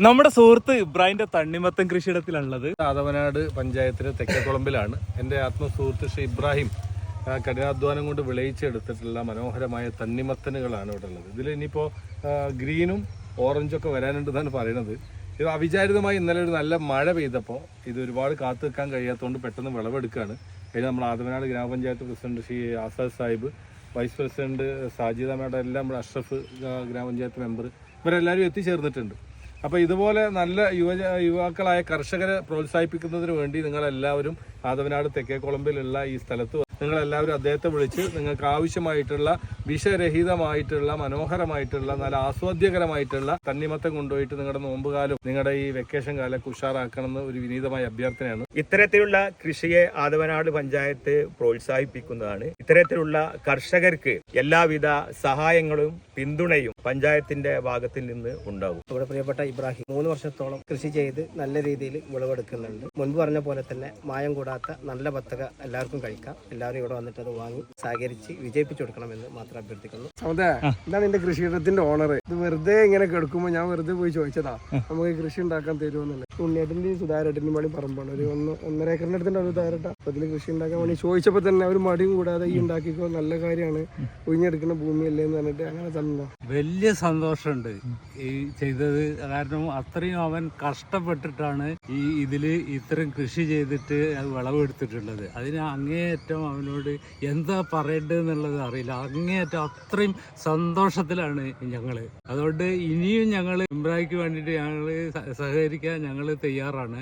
നമ്മുടെ സുഹൃത്ത് ഇബ്രാഹിന്റെ തണ്ണിമത്തൻ കൃഷിയിടത്തിലുള്ളത് ആദവനാട് പഞ്ചായത്തിലെ തെക്കേക്കുളമ്പിലാണ്. എൻ്റെ ആത്മസുഹൃത്ത് ശ്രീ ഇബ്രാഹിം കഠിനാധ്വാനം കൊണ്ട് വിളയിച്ചെടുത്തിട്ടുള്ള മനോഹരമായ തണ്ണിമത്തനുകളാണ് ഇവിടെ ഉള്ളത്. ഇതിൽ ഇനിയിപ്പോൾ ഗ്രീനും ഓറഞ്ചൊക്കെ വരാനുണ്ടെന്നാണ് പറയുന്നത്. ഇത് അവിചാരിതമായി ഇന്നലെ ഒരു നല്ല മഴ പെയ്തപ്പോൾ ഇത് ഒരുപാട് കാത്തു നിൽക്കാൻ കഴിയാത്തതുകൊണ്ട് പെട്ടെന്ന് വിളവെടുക്കുകയാണ്. അതിന് നമ്മൾ ആദവനാട് ഗ്രാമപഞ്ചായത്ത് president Shri Azad Sahib, vice president Sajida madam, എല്ലാം നമ്മുടെ അഷ്റഫ് ഗ്രാമപഞ്ചായത്ത് മെമ്പർ, ഇവരെല്ലാവരും എത്തിച്ചേർന്നിട്ടുണ്ട്. അപ്പോൾ ഇതുപോലെ നല്ല യുവാക്കളായ കർഷകരെ പ്രോത്സാഹിപ്പിക്കുന്നതിന് വേണ്ടി നിങ്ങളെല്ലാവരും ആദവനാട് തെക്കേക്കുളമ്പിലുള്ള ഈ സ്ഥലത്ത് നിങ്ങളെല്ലാവരും അദ്ദേഹത്തെ വിളിച്ച് നിങ്ങൾക്ക് ആവശ്യമായിട്ടുള്ള വിഷരഹിതമായിട്ടുള്ള മനോഹരമായിട്ടുള്ള നല്ല ആസ്വാദ്യകരമായിട്ടുള്ള തണ്ണിമത്തം കൊണ്ടുപോയിട്ട് നിങ്ങളുടെ നോമ്പുകാലം നിങ്ങളുടെ ഈ വെക്കേഷൻ കാലം ഉഷാറാക്കണമെന്ന് ഒരു വിനീതമായ അഭ്യർത്ഥനയാണ്. ഇത്തരത്തിലുള്ള കൃഷിയെ ആദവനാട് പഞ്ചായത്ത് പ്രോത്സാഹിപ്പിക്കുന്നതാണ്. ഇത്തരത്തിലുള്ള കർഷകർക്ക് എല്ലാവിധ സഹായങ്ങളും പിന്തുണയും പഞ്ചായത്തിന്റെ ഭാഗത്തിൽ നിന്ന് ഉണ്ടാകും. ഇവിടെ പ്രിയപ്പെട്ട ഇബ്രാഹിം 3 വർഷത്തോളം കൃഷി ചെയ്ത് നല്ല രീതിയിൽ വിളവെടുക്കുന്നുണ്ട്. മുൻപ് പറഞ്ഞ പോലെ തന്നെ മായം കൂടാത്ത നല്ല ബത്തക എല്ലാവർക്കും കഴിക്കാം. എല്ലാവരും ഇവിടെ വന്നിട്ട് അത് വാങ്ങി സഹകരിച്ച് വിജയിപ്പിച്ചു കൊടുക്കണമെന്ന് മാത്രം അഭ്യർത്ഥിക്കുന്നു. അതെ, ഇതാണ് എന്റെ കൃഷിയിടത്തിന്റെ ഓണർ. ഇത് വെറുതെ ഇങ്ങനെ കിടക്കുമ്പോൾ ഞാൻ വെറുതെ പോയി ചോദിച്ചതാ, നമുക്ക് കൃഷി ഉണ്ടാക്കാൻ തരുമെന്നല്ലേ. ഉണ്ണിയേട്ടന്റെയും സുധാരേട്ടന്റെയും വേണ്ടി പറമ്പാണ്. ഒരു 1.5 ഏക്കറിന്റെ അടുത്തുണ്ട് ഒരു സുധാരേട്ട. അപ്പൊ ഇതിൽ കൃഷി ഉണ്ടാക്കാൻ വേണ്ടി ചോദിച്ചപ്പോൾ തന്നെ ഒരു മടിയും കൂടാതെ ഈ ഉണ്ടാക്കിക്കോ, നല്ല കാര്യമാണ്, ഒഴിഞ്ഞെടുക്കുന്ന ഭൂമിയല്ലേ എന്ന് പറഞ്ഞിട്ട് അങ്ങനെ തന്നെ വലിയ സന്തോഷമുണ്ട് ഈ ചെയ്തത്. കാരണം അത്രയും അവൻ കഷ്ടപ്പെട്ടിട്ടാണ് ഇതില് ഇത്രയും കൃഷി ചെയ്തിട്ട് അത് വിളവെടുത്തിട്ടുള്ളത്. അതിന് അങ്ങേയറ്റം അവനോട് എന്താ പറയേണ്ടതെന്നുള്ളത് അറിയില്ല. അങ്ങേയറ്റം അത്രയും സന്തോഷത്തിലാണ് ഞങ്ങള്. അതുകൊണ്ട് ഇനിയും ഞങ്ങൾ ഇമ്രായിക്ക് വേണ്ടിയിട്ട് ഞങ്ങൾ സഹകരിക്കാൻ ഞങ്ങൾ തയ്യാറാണ്.